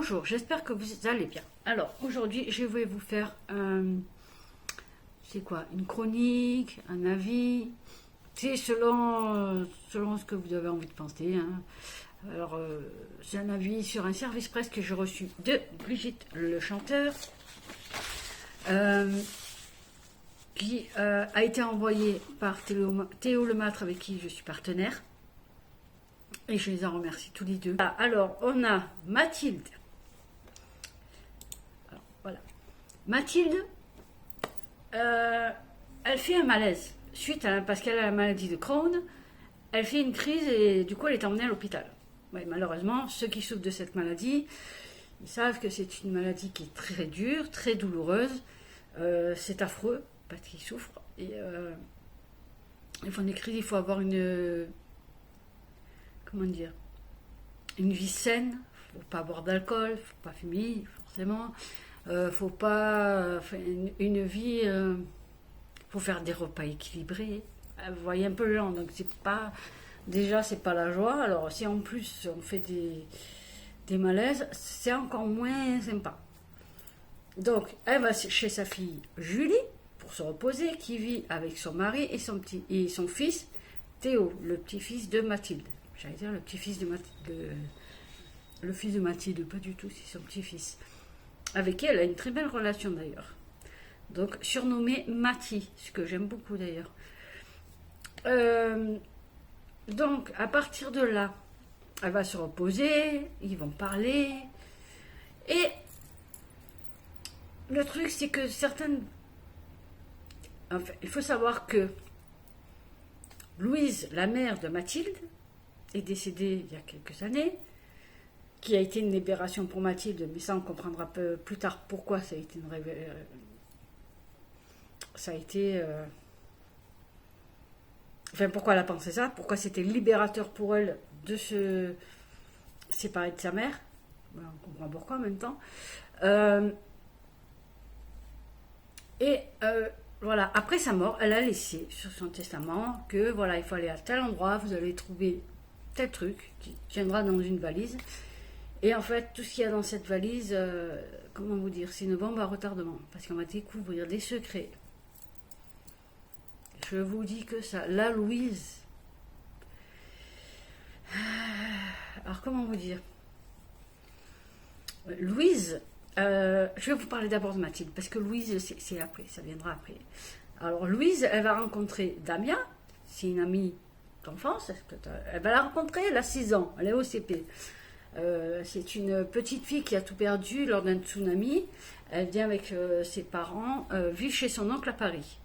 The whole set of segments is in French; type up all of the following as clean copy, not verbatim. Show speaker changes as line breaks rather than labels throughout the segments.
Bonjour, j'espère que vous allez bien. Alors, aujourd'hui, je vais vous faire c'est quoi? Une chronique, un avis. C'est selon ce que vous avez envie de penser. Hein. Alors, c'est un avis sur un service presse que j'ai reçu de Brigitte le chanteur, qui a été envoyé par Théo Lemâtre, avec qui je suis partenaire. Et je les en remercie tous les deux. Alors, on a Mathilde. Alors, voilà. Mathilde, elle fait un malaise. Parce qu'elle a la maladie de Crohn, elle fait une crise et du coup, elle est emmenée à l'hôpital. Ouais, malheureusement, ceux qui souffrent de cette maladie, ils savent que c'est une maladie qui est très dure, très douloureuse. C'est affreux parce qu'ils souffrent. Et ils font des crises, il faut avoir une vie saine. Faut pas boire d'alcool, faut pas fumer forcément, faut pas une vie, faut faire des repas équilibrés. Vous voyez un peu le genre, donc c'est pas la joie. Alors si en plus on fait des malaises, c'est encore moins sympa. Donc elle va chez sa fille Julie pour se reposer, qui vit avec son mari et son fils Théo, le petit-fils de Mathilde. J'allais dire le petit-fils de Mathilde. Le fils de Mathilde, pas du tout, c'est son petit-fils. Avec qui elle a une très belle relation d'ailleurs. Donc, surnommé Mathie, ce que j'aime beaucoup d'ailleurs. Donc, à partir de là, elle va se reposer, ils vont parler. Et le truc, c'est que Enfin, il faut savoir que Louise, la mère de Mathilde, est décédée il y a quelques années, qui a été une libération pour Mathilde, mais ça on comprendra plus tard pourquoi ça a été une pourquoi elle a pensé ça, pourquoi c'était libérateur pour elle de se séparer de sa mère. Voilà, on comprend pourquoi en même temps. Voilà, après sa mort, elle a laissé sur son testament que voilà, il faut aller à tel endroit, vous allez trouver tel truc qui viendra dans une valise. Et en fait, tout ce qu'il y a dans cette valise, comment vous dire, c'est une bombe à retardement. Parce qu'on va découvrir des secrets. Je vous dis que ça. La Louise. Alors, comment vous dire? Louise, je vais vous parler d'abord de Mathilde. Parce que Louise, c'est après, ça viendra après. Alors, Louise, elle va rencontrer Damia. C'est une amie d'enfance. Elle va la rencontrer, elle a 6 ans. Elle est au CP. C'est une petite fille qui a tout perdu lors d'un tsunami. Elle vient avec ses parents vivre chez son oncle à Paris.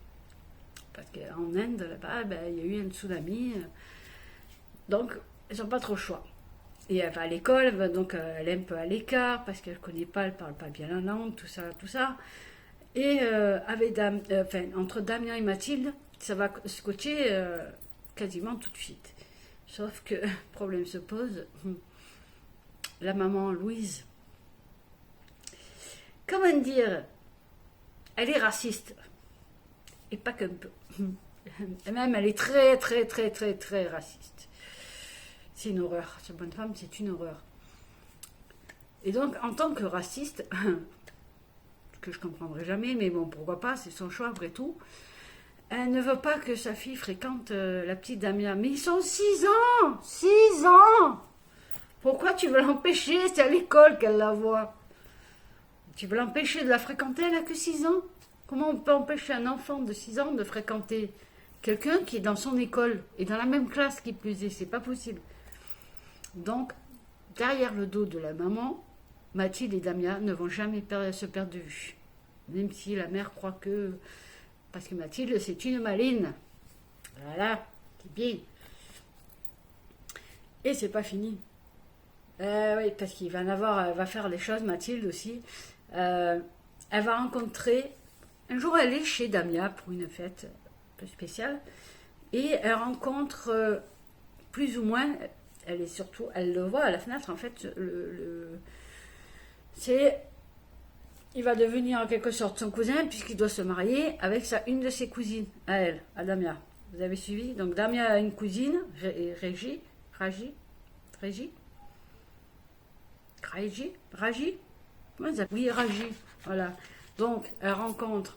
Parce qu'en Inde, là-bas, il y a eu un tsunami. Donc, ils n'ont pas trop le choix. Et elle va à l'école, donc elle est un peu à l'écart parce qu'elle ne connaît pas, elle ne parle pas bien la langue, tout ça. Et entre Damien et Mathilde, ça va se coacher quasiment tout de suite. Sauf que problème se pose. La maman Louise, comment dire, elle est raciste. Et pas qu'un peu. Même elle est très, très, très, très, très raciste. C'est une horreur. Cette bonne femme, c'est une horreur. Et donc, en tant que raciste, que je ne comprendrai jamais, mais bon, pourquoi pas, c'est son choix après tout, elle ne veut pas que sa fille fréquente la petite Damia. Mais ils sont 6 ans 6 ans. Pourquoi tu veux l'empêcher? C'est à l'école qu'elle la voit. Tu veux l'empêcher de la fréquenter? Elle n'a que 6 ans. Comment on peut empêcher un enfant de 6 ans de fréquenter quelqu'un qui est dans son école et dans la même classe qui plus est? C'est pas possible. Donc, derrière le dos de la maman, Mathilde et Damia ne vont jamais se perdre de vue. Même si la mère croit que... Parce que Mathilde, c'est une maline. Voilà, c'est bien. Et c'est pas fini. Oui, parce qu'il va elle va faire des choses, Mathilde aussi. Elle va rencontrer... Un jour, elle est chez Damia pour une fête un peu spéciale. Et elle rencontre plus ou moins... Elle le voit à la fenêtre, en fait. Il va devenir en quelque sorte son cousin, puisqu'il doit se marier avec une de ses cousines, à elle, à Damia. Vous avez suivi? Donc Damia a une cousine, Régie. Raji. Comment ça? Oui, Raji. Voilà. Donc, elle rencontre.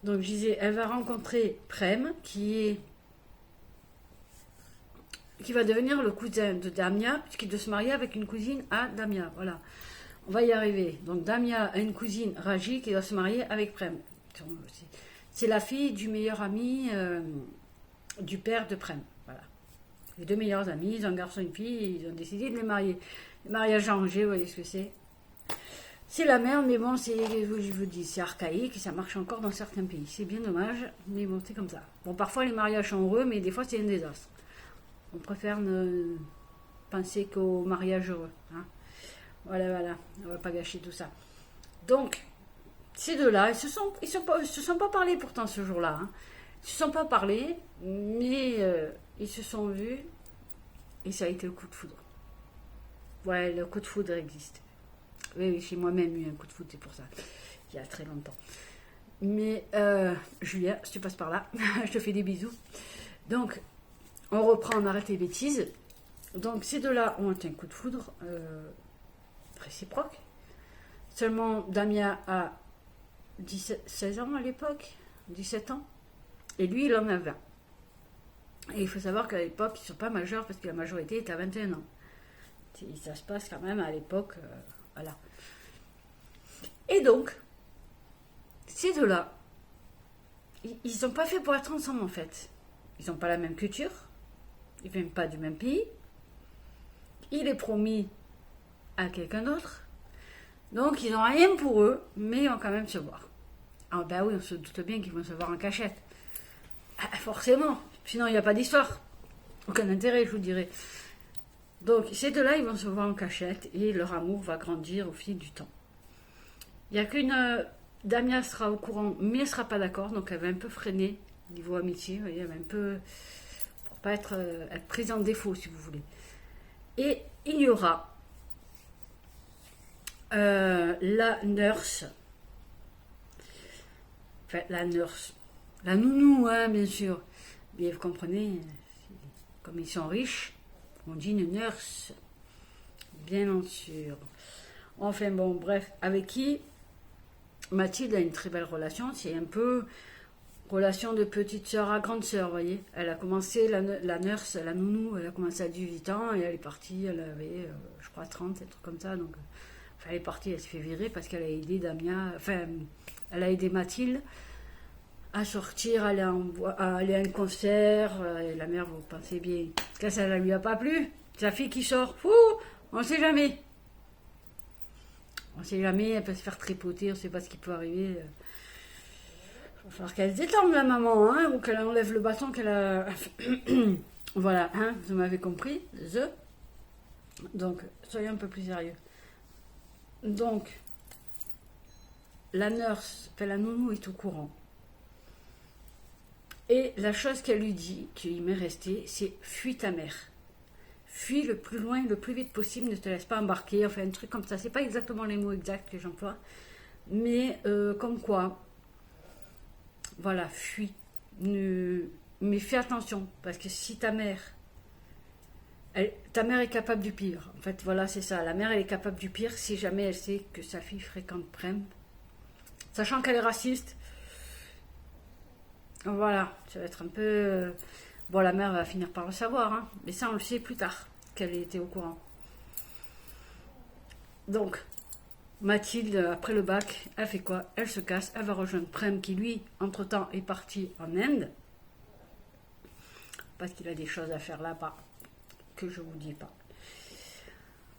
Donc, je disais, elle va rencontrer Prem, qui va devenir le cousin de Damia, puisqu'il doit se marier avec une cousine à Damia. Voilà. On va y arriver. Donc, Damia a une cousine, Raji, qui doit se marier avec Prem. C'est la fille du meilleur ami du père de Prem. Voilà. Les deux meilleurs amis, ils ont un garçon et une fille, ils ont décidé de les marier. Le mariage arrangé, vous voyez ce que c'est. C'est la merde, mais bon, je vous dis, c'est archaïque et ça marche encore dans certains pays. C'est bien dommage, mais bon, c'est comme ça. Bon, parfois les mariages sont heureux, mais des fois c'est un désastre. On préfère ne penser qu'au mariage heureux. Hein. Voilà, on va pas gâcher tout ça. Donc, ces deux-là, ils se sont pas parlé pourtant ce jour-là. Hein. Ils se sont pas parlé, mais ils se sont vus et ça a été le coup de foudre. Ouais, le coup de foudre existe. Oui, j'ai moi-même eu un coup de foudre, c'est pour ça. Il y a très longtemps. Mais, Julia, si tu passes par là, je te fais des bisous. Donc, on reprend, on arrête les bêtises. Donc, ces deux-là ont un coup de foudre réciproque. Seulement, Damia a 16 ans à l'époque, 17 ans. Et lui, il en a 20. Et il faut savoir qu'à l'époque, ils ne sont pas majeurs parce que la majorité est à 21 ans. Ça se passe quand même à l'époque... Voilà. Et donc, ces deux-là, ils sont pas faits pour être ensemble en fait. Ils n'ont pas la même culture, ils viennent pas du même pays. Il est promis à quelqu'un d'autre. Donc, ils n'ont rien pour eux, mais ils vont quand même se voir. Ah ben oui, on se doute bien qu'ils vont se voir en cachette. Ah, forcément, sinon il n'y a pas d'histoire. Aucun intérêt, je vous dirais. Donc, ces deux-là, ils vont se voir en cachette et leur amour va grandir au fil du temps. Il n'y a qu'une... Damia sera au courant, mais elle ne sera pas d'accord, donc elle va un peu freiner niveau amitié, vous voyez, elle va un peu... pour ne pas être prise en défaut, si vous voulez. Et il y aura la nurse, enfin la nurse, la nounou, hein, bien sûr, mais vous comprenez, comme ils sont riches, on dit une nurse, bien sûr. Enfin bon, bref, avec qui Mathilde a une très belle relation. C'est un peu relation de petite sœur à grande sœur, vous voyez. Elle a commencé, la nurse, la nounou, elle a commencé à 18 ans et elle est partie, elle avait, je crois, 30, un truc comme ça. Donc, elle est partie, elle s'est fait virer parce qu'elle a aidé Damia, enfin, elle a aidé Mathilde à sortir, à aller à un concert. Et la mère, vous pensez bien, que ça ne lui a pas plu. Sa fille qui sort, fou, on ne sait jamais. On ne sait jamais, elle peut se faire tripoter, on ne sait pas ce qui peut arriver. Il va falloir qu'elle se détende, la maman, hein, ou qu'elle enlève le bâton qu'elle a. Voilà, hein, vous m'avez compris. Donc, soyons un peu plus sérieux. Donc, la nurse, la nounou est au courant. Et la chose qu'elle lui dit, qui m'est restée, c'est fuis ta mère. Fuis le plus loin, le plus vite possible, ne te laisse pas embarquer, enfin un truc comme ça. C'est pas exactement les mots exacts que j'emploie, mais comme quoi, voilà, fuis. Mais fais attention, parce que si ta mère est capable du pire. En fait, voilà, c'est ça. La mère, elle est capable du pire si jamais elle sait que sa fille fréquente Prem. Sachant qu'elle est raciste, voilà, ça va être un peu... Bon, la mère va finir par le savoir, hein, mais ça, on le sait plus tard, qu'elle était au courant. Donc, Mathilde, après le bac, elle fait quoi? Elle se casse, elle va rejoindre Prem, qui lui, entre-temps, est parti en Inde, parce qu'il a des choses à faire là-bas, que je ne vous dis pas.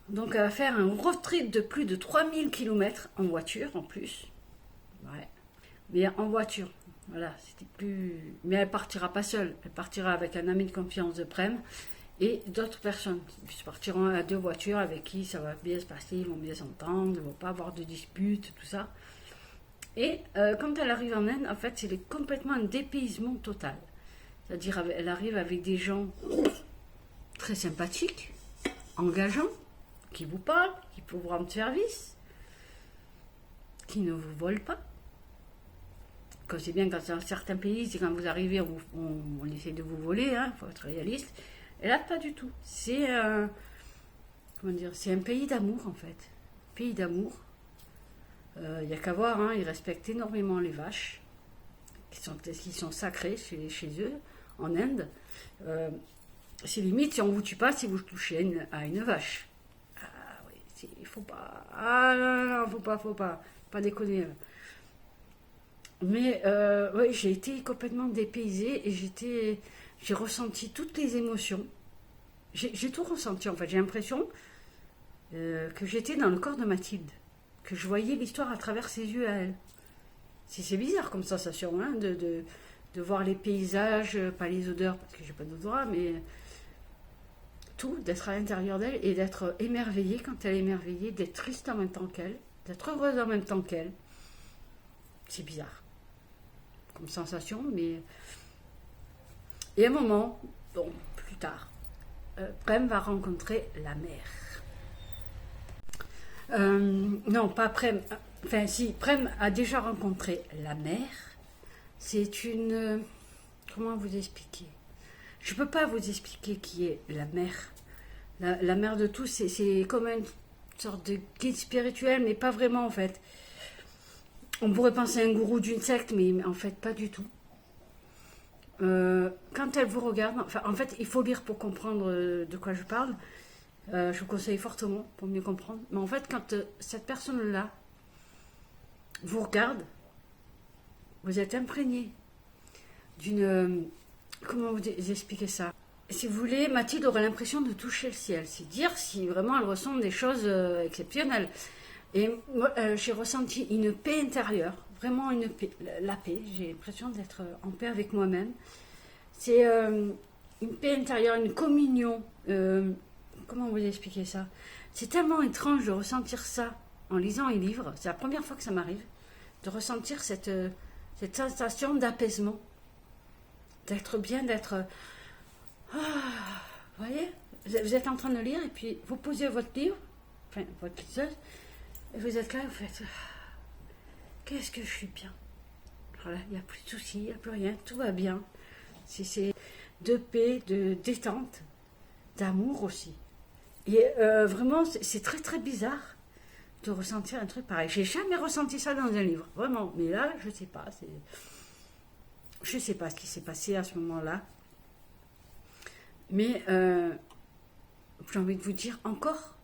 Donc, elle va faire un road trip de plus de 3000 km en voiture, en plus. Ouais. Mais en voiture. Voilà, c'était plus... Mais elle partira pas seule. Elle partira avec un ami de confiance de Prem et d'autres personnes. Ils partiront à 2 voitures avec qui ça va bien se passer, ils vont bien s'entendre, ils ne vont pas avoir de disputes, tout ça. Et quand elle arrive en Inde, en fait, c'est complètement un dépaysement total. C'est-à-dire, elle arrive avec des gens très sympathiques, engageants, qui vous parlent, qui peuvent vous rendre service, qui ne vous volent pas. Comme c'est bien quand dans certains pays, c'est quand vous arrivez, on essaie de vous voler, il faut être réaliste. Et là, pas du tout. C'est comment dire, c'est un pays d'amour en fait. Pays d'amour. Il n'y a qu'à voir, hein, ils respectent énormément les vaches, qui sont sacrées chez eux, en Inde. C'est limite si on vous tue pas si vous touchez à une vache. Ah oui, il faut pas. Ah non, faut pas déconner. Mais ouais, j'ai été complètement dépaysée et j'ai ressenti toutes les émotions. J'ai tout ressenti en fait. J'ai l'impression que j'étais dans le corps de Mathilde, que je voyais l'histoire à travers ses yeux à elle. C'est bizarre comme sensation, hein, de voir les paysages, pas les odeurs parce que j'ai pas d'odorat, mais tout, d'être à l'intérieur d'elle et d'être émerveillée quand elle est émerveillée, d'être triste en même temps qu'elle, d'être heureuse en même temps qu'elle. C'est bizarre comme sensation, mais... Et à un moment, bon, plus tard, Prem va rencontrer la mère. Non, pas Prem. Enfin, si, Prem a déjà rencontré la mère. C'est une... Comment vous expliquer? Je ne peux pas vous expliquer qui est la mère. La mère de tous, c'est comme une sorte de guide spirituel, mais pas vraiment en fait. On pourrait penser à un gourou d'une secte, mais en fait pas du tout. Quand elle vous regarde, enfin, en fait il faut lire pour comprendre de quoi je parle. Je vous conseille fortement pour mieux comprendre. Mais en fait quand cette personne-là vous regarde, vous êtes imprégné d'une... comment vous expliquer ça? Si vous voulez, Mathilde aurait l'impression de toucher le ciel. C'est dire si vraiment elle ressent des choses exceptionnelles. Et moi, j'ai ressenti une paix intérieure, vraiment une paix, la paix. J'ai l'impression d'être en paix avec moi-même. C'est une paix intérieure, une communion. Comment vous expliquer ça? C'est tellement étrange de ressentir ça en lisant un livre. C'est la première fois que ça m'arrive de ressentir cette sensation d'apaisement, d'être bien, d'être... vous voyez, vous êtes en train de lire et puis vous posez votre livre, enfin votre liseuse, et vous êtes là et vous faites qu'est-ce que je suis bien. Voilà, il n'y a plus de soucis, il n'y a plus rien, tout va bien. C'est de paix, de détente, d'amour aussi. Et vraiment, c'est très très bizarre de ressentir un truc pareil. J'ai jamais ressenti ça dans un livre, vraiment. Mais là, je sais pas. Je sais pas ce qui s'est passé à ce moment-là. Mais j'ai envie de vous dire encore,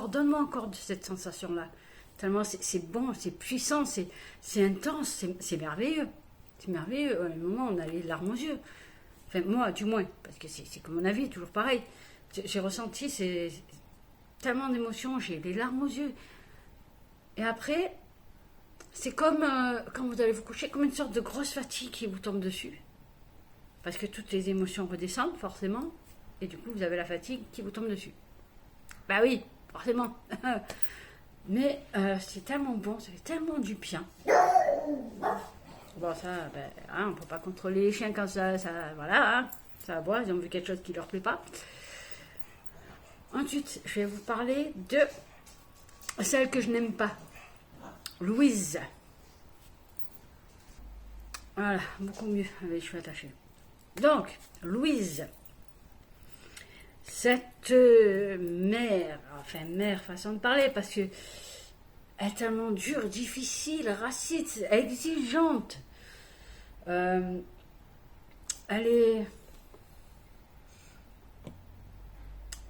donne-moi encore de cette sensation-là. Tellement c'est bon, c'est puissant, c'est intense, c'est merveilleux. C'est merveilleux. À un moment, on a les larmes aux yeux. Enfin, moi, du moins, parce que c'est comme mon avis, toujours pareil. J'ai ressenti tellement d'émotions, j'ai les larmes aux yeux. Et après, c'est comme quand vous allez vous coucher, comme une sorte de grosse fatigue qui vous tombe dessus. Parce que toutes les émotions redescendent, forcément. Et du coup, vous avez la fatigue qui vous tombe dessus. Bah oui, forcément. Mais c'est tellement bon, ça fait tellement du bien. Bon, ça, ben, hein, on ne peut pas contrôler les chiens quand ça voilà, hein, ça va boire, ils ont vu quelque chose qui ne leur plaît pas. Ensuite, je vais vous parler de celle que je n'aime pas. Louise. Voilà, beaucoup mieux avec les cheveux attachés. Donc, Louise, cette mère, façon de parler, parce que elle est tellement dure, difficile, raciste, exigeante. Elle est...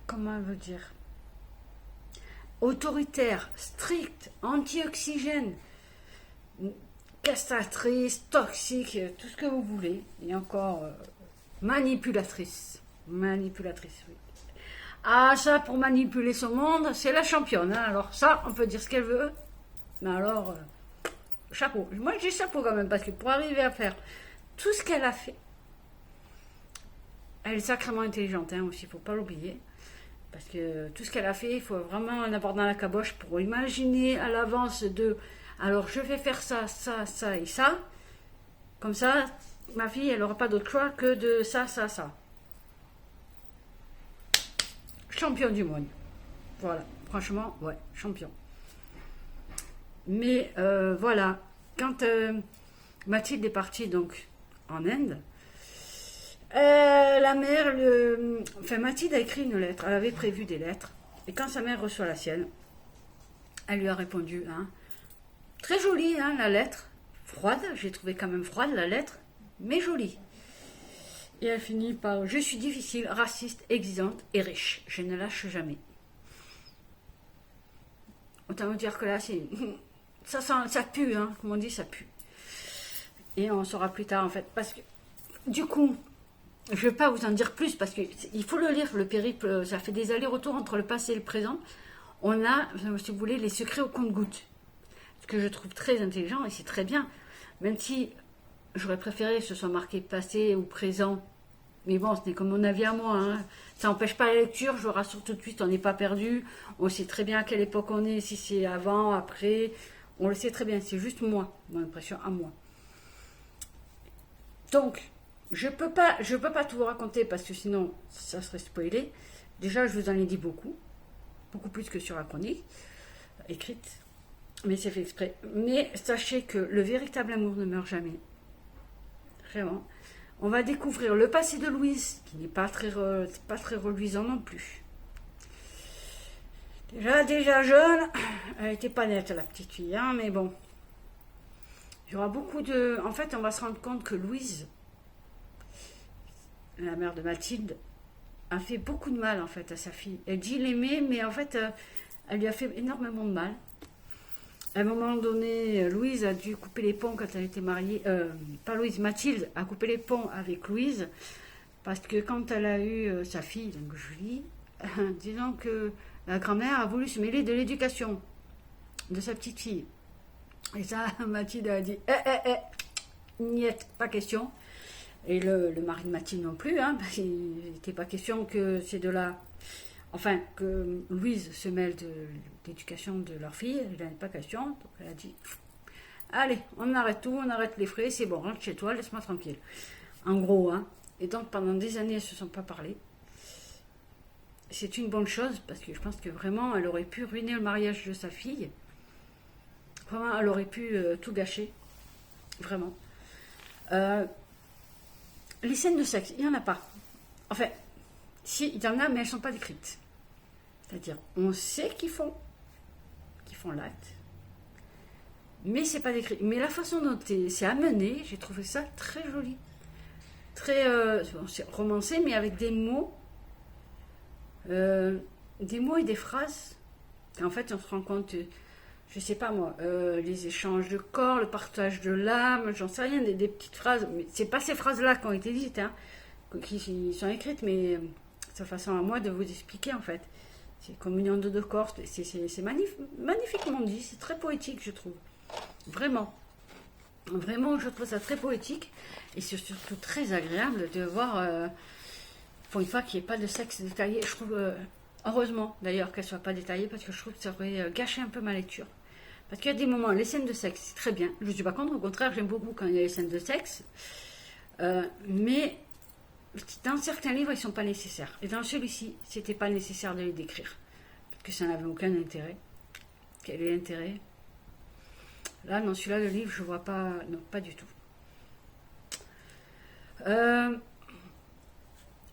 Comment vous dire? Autoritaire, stricte, anti-oxygène, castratrice, toxique, tout ce que vous voulez. Et encore manipulatrice. Manipulatrice, oui. Ah, ça, pour manipuler son monde, c'est la championne. Hein. Alors ça, on peut dire ce qu'elle veut. Mais alors, chapeau. Moi, j'ai chapeau quand même, parce que pour arriver à faire tout ce qu'elle a fait, elle est sacrément intelligente hein, aussi, il ne faut pas l'oublier. Parce que tout ce qu'elle a fait, il faut vraiment en avoir dans la caboche pour imaginer à l'avance de... Alors, je vais faire ça, ça, ça et ça. Comme ça, ma fille, elle n'aura pas d'autre choix que de ça, ça, ça. Champion du monde. Voilà. Franchement, ouais, champion. Mais voilà. Quand Mathilde est partie donc en Inde, la mère, enfin Mathilde a écrit une lettre. Elle avait prévu des lettres. Et quand sa mère reçoit la sienne, elle lui a répondu, hein, très jolie, hein, la lettre, froide, j'ai trouvé quand même froide la lettre, mais jolie. Et elle finit par, je suis difficile, raciste, exigeante et riche, je ne lâche jamais. Autant vous dire que là, ça pue, hein, comme on dit, ça pue. Et on saura plus tard, en fait, parce que, du coup, je ne vais pas vous en dire plus, parce qu'il faut le lire, le périple, ça fait des allers-retours entre le passé et le présent. On a, si vous voulez, les secrets au compte-gouttes. Ce que je trouve très intelligent, et c'est très bien, même si j'aurais préféré que ce soit marqué passé ou présent, mais bon, c'est comme mon avis à moi, hein. Ça n'empêche pas la lecture, je le rassure tout de suite, on n'est pas perdu, on sait très bien à quelle époque on est, si c'est avant, après, on le sait très bien, c'est juste moi, mon impression à moi. Donc, je peux pas tout vous raconter parce que sinon, ça serait spoilé. Déjà, je vous en ai dit beaucoup plus que sur la chronique écrite, mais c'est fait exprès. Mais sachez que le véritable amour ne meurt jamais, vraiment. On va découvrir le passé de Louise, qui n'est pas très reluisant non plus. Déjà jeune, elle n'était pas nette la petite fille, hein, mais bon. Il y aura beaucoup de... En fait, on va se rendre compte que Louise, la mère de Mathilde, a fait beaucoup de mal en fait à sa fille. Elle dit l'aimer, mais en fait, elle lui a fait énormément de mal. À un moment donné, Louise a dû couper les ponts quand elle était mariée. Pas Louise, Mathilde a coupé les ponts avec Louise parce que quand elle a eu sa fille, donc Julie, disons que la grand-mère a voulu se mêler de l'éducation de sa petite fille. Et ça, Mathilde a dit niet, pas question. Et le mari de Mathilde non plus, hein, parce qu'il n'était pas question que ces deux-là. Enfin, que Louise se mêle de l'éducation de leur fille, il n'en est pas question. Donc elle a dit allez, on arrête tout, on arrête les frais, c'est bon, rentre chez toi, laisse-moi tranquille. En gros, hein. Et donc pendant des années, elles ne se sont pas parlé. C'est une bonne chose parce que je pense que vraiment, elle aurait pu ruiner le mariage de sa fille. Vraiment, elle aurait pu tout gâcher. Vraiment. Les scènes de sexe, il n'y en a pas. Enfin, si, il y en a, mais elles ne sont pas décrites. C'est-à-dire, on sait qu'ils font l'acte, mais c'est pas décrit. Mais la façon dont c'est amené, j'ai trouvé ça très joli. Très c'est romancé, mais avec des mots et des phrases. En fait, on se rend compte, je sais pas moi, les échanges de corps, le partage de l'âme, j'en sais rien, des petites phrases. Mais c'est pas ces phrases-là qui ont été dites, hein, qui sont écrites, mais c'est façon à moi de vous expliquer en fait. C'est communion de deux corps, c'est magnifiquement dit, c'est très poétique, je trouve. Vraiment. Vraiment, je trouve ça très poétique et c'est surtout très agréable de voir, pour une fois, qu'il n'y ait pas de sexe détaillé. Je trouve, heureusement d'ailleurs qu'elle ne soit pas détaillée parce que je trouve que ça aurait gâché un peu ma lecture. Parce qu'il y a des moments, les scènes de sexe, c'est très bien. Je ne suis pas contre, au contraire, j'aime beaucoup quand il y a les scènes de sexe. Mais dans certains livres, ils ne sont pas nécessaires. Et dans celui-ci, c'était pas nécessaire de les décrire. Parce que ça n'avait aucun intérêt. Quel est l'intérêt? Là, dans celui-là, le livre, je vois pas... Non, pas du tout.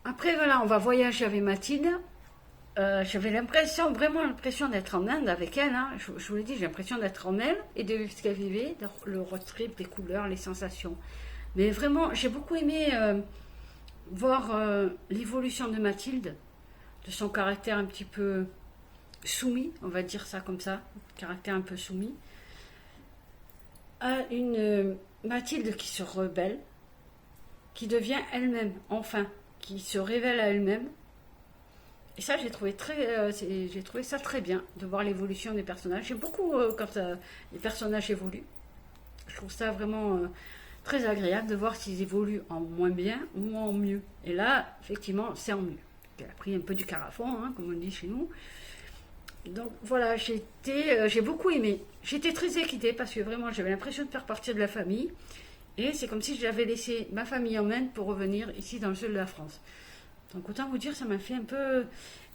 Après, voilà, on va voyager avec Mathilde. J'avais vraiment l'impression d'être en Inde avec elle. Hein. Je vous l'ai dit, j'ai l'impression d'être en elle et de vivre ce qu'elle vivait, le road trip, les couleurs, les sensations. Mais vraiment, j'ai beaucoup aimé voir l'évolution de Mathilde, de son caractère un petit peu soumis, on va dire ça comme ça, caractère un peu soumis, à une Mathilde qui se rebelle, qui devient elle-même, enfin, qui se révèle à elle-même. Et ça, j'ai trouvé ça très bien, de voir l'évolution des personnages. J'aime beaucoup quand les personnages évoluent. Je trouve ça vraiment très agréable de voir s'ils évoluent en moins bien ou en mieux. Et là, effectivement, c'est en mieux. Elle a pris un peu du carafon, hein, comme on dit chez nous. Donc voilà, j'ai beaucoup aimé. J'étais très excitée parce que vraiment, j'avais l'impression de faire partie de la famille. Et c'est comme si j'avais laissé ma famille en Inde pour revenir ici dans le sud de la France. Donc autant vous dire, ça m'a fait un peu...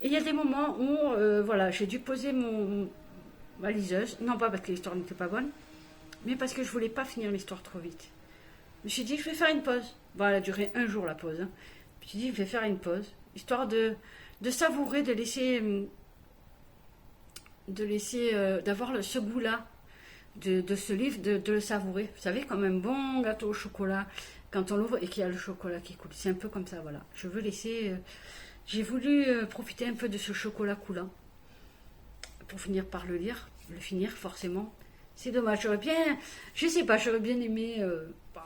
Et il y a des moments où voilà, j'ai dû poser ma liseuse. Non pas parce que l'histoire n'était pas bonne, mais parce que je voulais pas finir l'histoire trop vite. Je me suis dit, je vais faire une pause. Bon, elle a duré un jour la pause. Hein. Je me suis dit, je vais faire une pause, histoire de savourer, de laisser de laisser, d'avoir ce goût-là de ce livre, de le savourer. Vous savez, comme un bon gâteau au chocolat, quand on l'ouvre et qu'il y a le chocolat qui coule. C'est un peu comme ça, voilà. Je veux laisser... j'ai voulu profiter un peu de ce chocolat coulant pour finir par le lire, le finir forcément. C'est dommage, j'aurais bien... Je sais pas, j'aurais bien aimé...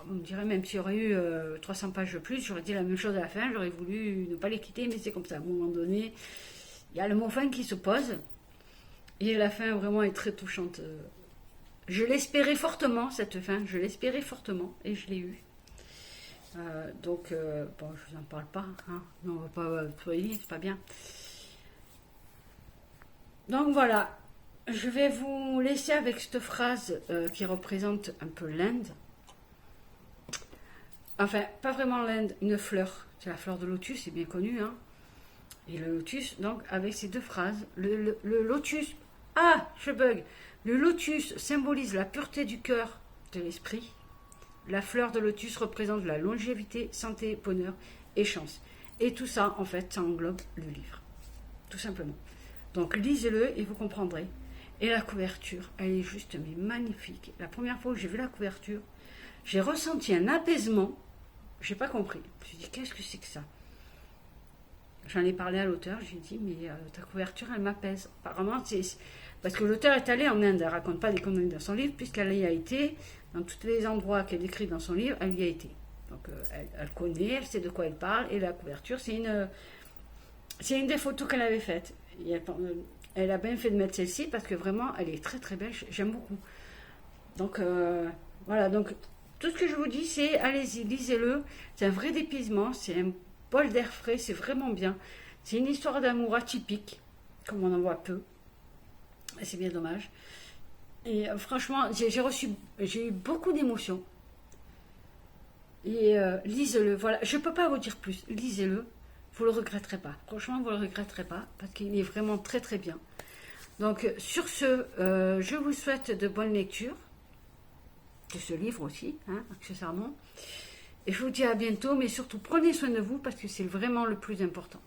on me dirait même s'il y aurait eu 300 pages de plus, j'aurais dit la même chose à la fin, j'aurais voulu ne pas les quitter, mais c'est comme ça. À un moment donné, il y a le mot fin qui se pose. Et la fin vraiment est très touchante. Je l'espérais fortement, cette fin. Je l'espérais fortement. Et je l'ai eue. Donc, bon, je vous en parle pas. Hein. Non, on va pas soigner, c'est pas bien. Donc voilà. Je vais vous laisser avec cette phrase qui représente un peu l'Inde. Enfin, pas vraiment l'Inde, une fleur. C'est la fleur de lotus, c'est bien connu. Hein. Et le lotus, donc, avec ces deux phrases. Le lotus... Ah, je bug. Le lotus symbolise la pureté du cœur, de l'esprit. La fleur de lotus représente la longévité, santé, bonheur et chance. Et tout ça, en fait, ça englobe le livre. Tout simplement. Donc, lisez-le et vous comprendrez. Et la couverture, elle est juste mais magnifique. La première fois que j'ai vu la couverture, j'ai ressenti un apaisement. J'ai pas compris. Je me suis dit, qu'est-ce que c'est que ça? J'en ai parlé à l'auteur, j'ai dit, mais ta couverture, elle m'apaise. Apparemment, c'est... Parce que l'auteur est allé en Inde, elle ne raconte pas des conneries dans son livre, puisqu'elle y a été, dans tous les endroits qu'elle décrit dans son livre, elle y a été. Donc, elle connaît, elle sait de quoi elle parle, et la couverture, c'est une des photos qu'elle avait faites. Et elle a bien fait de mettre celle-ci, parce que vraiment, elle est très très belle, j'aime beaucoup. Donc, voilà, donc, tout ce que je vous dis, c'est, allez-y, lisez-le, c'est un vrai dépaysement, c'est un bol d'air frais, c'est vraiment bien. C'est une histoire d'amour atypique, comme on en voit peu. Et c'est bien dommage. Et franchement, j'ai eu beaucoup d'émotions. Et lisez-le, voilà. Je ne peux pas vous dire plus. Lisez-le, vous ne le regretterez pas. Franchement, vous ne le regretterez pas, parce qu'il est vraiment très très bien. Donc, sur ce, je vous souhaite de bonnes lectures. De ce livre aussi, hein, accessoirement. Et je vous dis à bientôt, mais surtout prenez soin de vous, parce que c'est vraiment le plus important.